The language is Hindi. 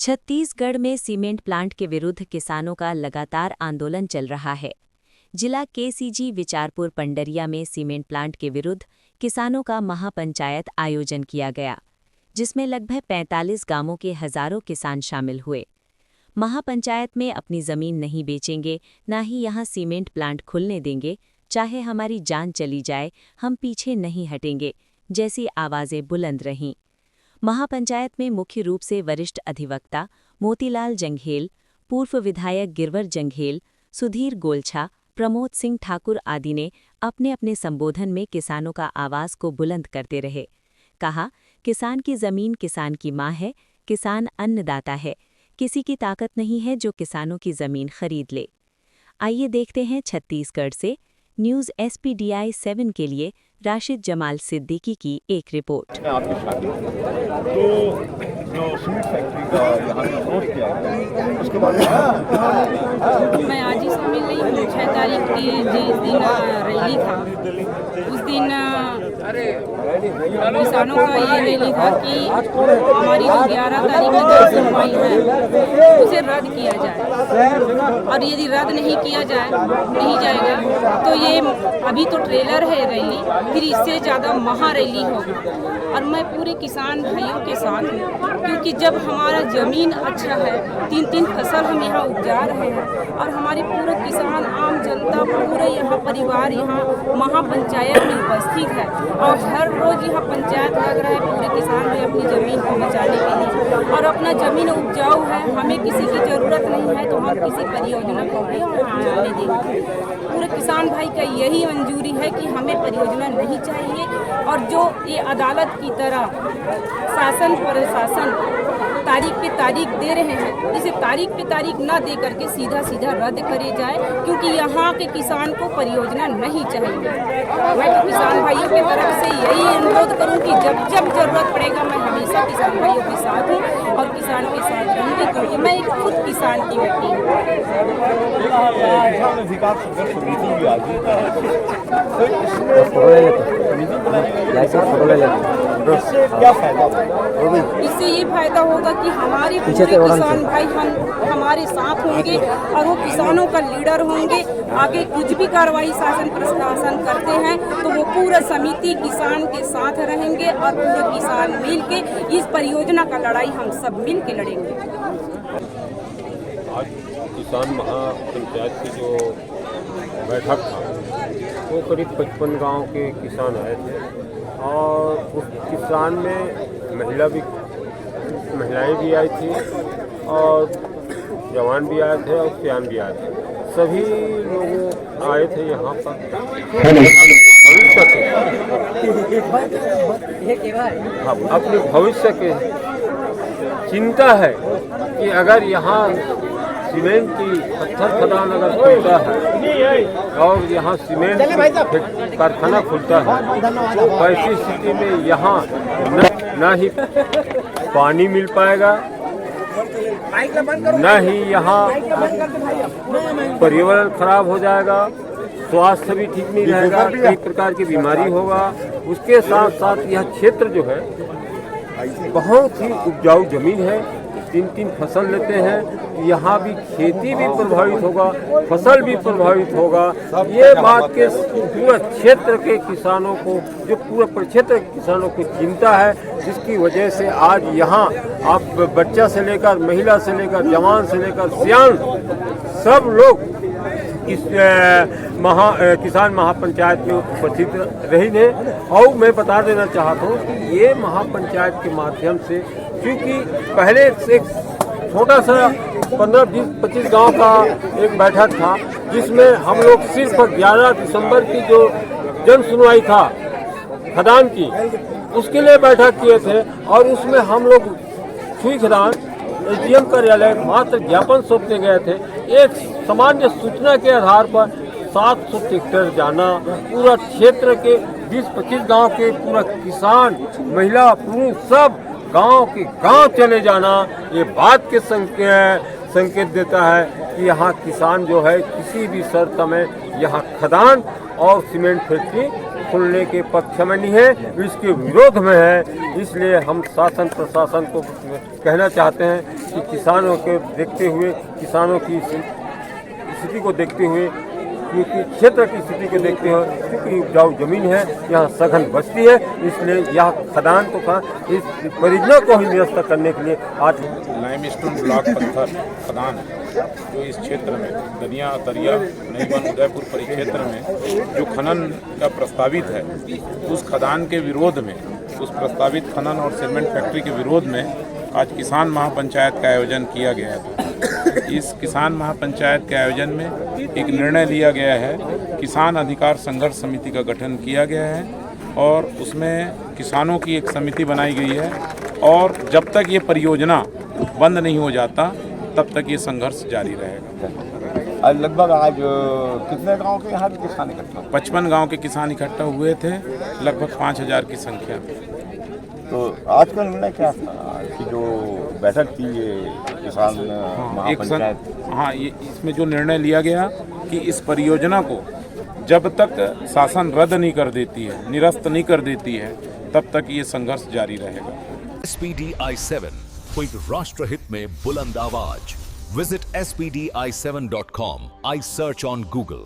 छत्तीसगढ़ में सीमेंट प्लांट के विरुद्ध किसानों का लगातार आंदोलन चल रहा है। जिला केसीजी विचारपुर पंडरिया में सीमेंट प्लांट के विरुद्ध किसानों का महापंचायत आयोजन किया गया, जिसमें लगभग 45 गांवों के हजारों किसान शामिल हुए। महापंचायत में अपनी जमीन नहीं बेचेंगे, न ही यहां सीमेंट प्लांट खुलने देंगे, चाहे हमारी जान चली जाए, हम पीछे नहीं हटेंगे जैसी आवाजें बुलंद रहीं। महापंचायत में मुख्य रूप से वरिष्ठ अधिवक्ता मोतीलाल जंघेल, पूर्व विधायक गिरवर जंघेल, सुधीर गोलछा, प्रमोद सिंह ठाकुर आदि ने अपने अपने संबोधन में किसानों का आवाज को बुलंद करते रहे। कहा, किसान की जमीन किसान की मां है, किसान अन्नदाता है, किसी की ताकत नहीं है जो किसानों की जमीन खरीद ले। आइए देखते हैं छत्तीसगढ़ से न्यूज़ SPDI 7 के लिए राशिद जमाल सिद्दीकी की एक रिपोर्ट। आपके शादी तो जो सीमेंट फैक्ट्री का यहाँ पे विरोध किया गया, उसके बाद मैं आज ही शामिल नहीं हूँ। 6 तारीख की जिस दिन रैली था, उस दिन किसानों का ये रैली था कि हमारी जो 11 तारीख की सुनवाई है उसे रद्द किया जाए, और यदि रद्द नहीं किया जाएगा तो ये अभी तो ट्रेलर है रैली, फिर इससे ज़्यादा महा रैली होगी। और मैं पूरे किसान भाइयों के साथ हूँ, क्योंकि जब हमारा ज़मीन अच्छा है, 3 फसल हम यहाँ उपजा रहे हैं, और हमारे पूरे किसान आम जनता पूरे यहाँ परिवार यहाँ महापंचायत में उपस्थित है, और हर रोज़ यहाँ पंचायत लग रहा है पूरे किसान भी अपनी ज़मीन को बचाने के लिए, और अपना ज़मीन उपजाऊ है, हमें किसी की ज़रूरत नहीं है तो हम किसी परियोजना को भी आने देंगे। पूरे किसान भाई का यही मंजूरी है कि हमें परियोजना नहीं चाहिए, और जो ये अदालत की तरह शासन प्रशासन तारीख पे तारीख दे रहे हैं, इसे तारीख पे तारीख ना दे करके सीधा रद्द करे जाए, क्योंकि यहाँ के किसान को परियोजना नहीं चाहिए। मैं तो किसान भाइयों की तरफ से यही अनुरोध करूँ कि जब जरूरत पड़ेगा मैं हमेशा किसान भाइयों के साथ हूँ और किसान के साथ रहूँगी, क्योंकि मैं एक खुद किसान की बेटी हूँ। क्या फायदा? इससे ये फायदा होगा कि हमारे पूरे किसान भाई हमारे साथ होंगे, और वो किसानों का लीडर होंगे। आगे कुछ भी कार्रवाई शासन प्रशासन करते हैं तो वो पूरा समिति किसान के साथ रहेंगे, और पूरे किसान मिल के इस परियोजना का लड़ाई हम सब मिल के लड़ेंगे। आज किसान महापंचायत की जो बैठक था, वो करीब 55 गांव के किसान आए थे, और उस किसान में महिलाएं भी आई थी, और जवान भी आए थे, और सियान भी आए थे। सभी लोग आए थे यहाँ पर अपने भविष्य के चिंता है कि अगर यहाँ सीमेंट की पत्थर खदान अगर खुलता है और यहाँ सीमेंट की कारखाना खुलता है, तो ऐसी स्थिति में यहाँ न ही पानी मिल पाएगा, न ही यहाँ पर्यावरण खराब हो जाएगा, स्वास्थ्य भी ठीक नहीं रहेगा, कई प्रकार की बीमारी होगा। उसके साथ साथ यह क्षेत्र जो है बहुत ही उपजाऊ जमीन है, 3 फसल लेते हैं, यहाँ भी खेती भी प्रभावित होगा, फसल भी प्रभावित होगा। ये बात के पूरा क्षेत्र के किसानों को, जो पूरा क्षेत्र के किसानों को चिंता है, जिसकी वजह से आज यहाँ आप बच्चा से लेकर महिला से लेकर जवान से लेकर सियान सब लोग इस किसान महापंचायत में उपस्थित रही है। और मैं बता देना चाहता हूँ कि ये महापंचायत के माध्यम से, क्योंकि पहले एक छोटा सा 15-20-25 गांव का एक बैठक था, जिसमें हम लोग सिर्फ 11 दिसंबर की जो जन सुनवाई था खदान की, उसके लिए बैठक किए थे, और उसमें हम लोग सुई खदान SDM कार्यालय मात्र ज्ञापन सौंपने गए थे। एक सामान्य सूचना के आधार पर 700 ट्रैक्टर जाना, पूरा क्षेत्र के 20-25 गांव के पूरा किसान महिला पुरुष सब गांव के गांव चले जाना, ये बात के संकेत देता है कि यहाँ किसान जो है किसी भी शर्त में यहाँ खदान और सीमेंट फैक्ट्री सुनने के पक्ष में नहीं है, इसके विरोध में है। इसलिए हम शासन प्रशासन को कहना चाहते हैं कि किसानों के देखते हुए, किसानों की स्थिति को देखते हुए, क्योंकि क्षेत्र की स्थिति को देखते हुए, क्योंकि उपजाऊ जमीन है, यहाँ सघन बस्ती है, इसलिए यह खदान को इस परियोजना को ही निरस्त करने के लिए आज लाइमस्टोन ब्लॉक पत्थर खदान है जो इस क्षेत्र में दनिया तरिया नईवन उदयपुर परिक्षेत्र में जो खनन का प्रस्तावित है, उस खदान के विरोध में, उस प्रस्तावित खनन और सीमेंट फैक्ट्री के विरोध में आज किसान महापंचायत का आयोजन किया गया था। इस किसान महापंचायत के आयोजन में एक निर्णय लिया गया है, किसान अधिकार संघर्ष समिति का गठन किया गया है और उसमें किसानों की एक समिति बनाई गई है और जब तक ये परियोजना बंद नहीं हो जाता तब तक ये संघर्ष जारी रहेगा। लगभग आज कितने गांव के यहाँ किसान इकट्ठा? 55 गांव के किसान इकट्ठा हुए थे, लगभग 5000 की संख्या में। तो आज का निर्णय क्या था कि जो बैठक थी ये किसान महापंचायत? ये इसमें जो निर्णय लिया गया कि इस परियोजना को जब तक शासन रद्द नहीं कर देती है, निरस्त नहीं कर देती है, तब तक ये संघर्ष जारी रहेगा। SPD I7 कोई राष्ट्रहित में बुलंद आवाज। Visit spdi7.com. I search on Google.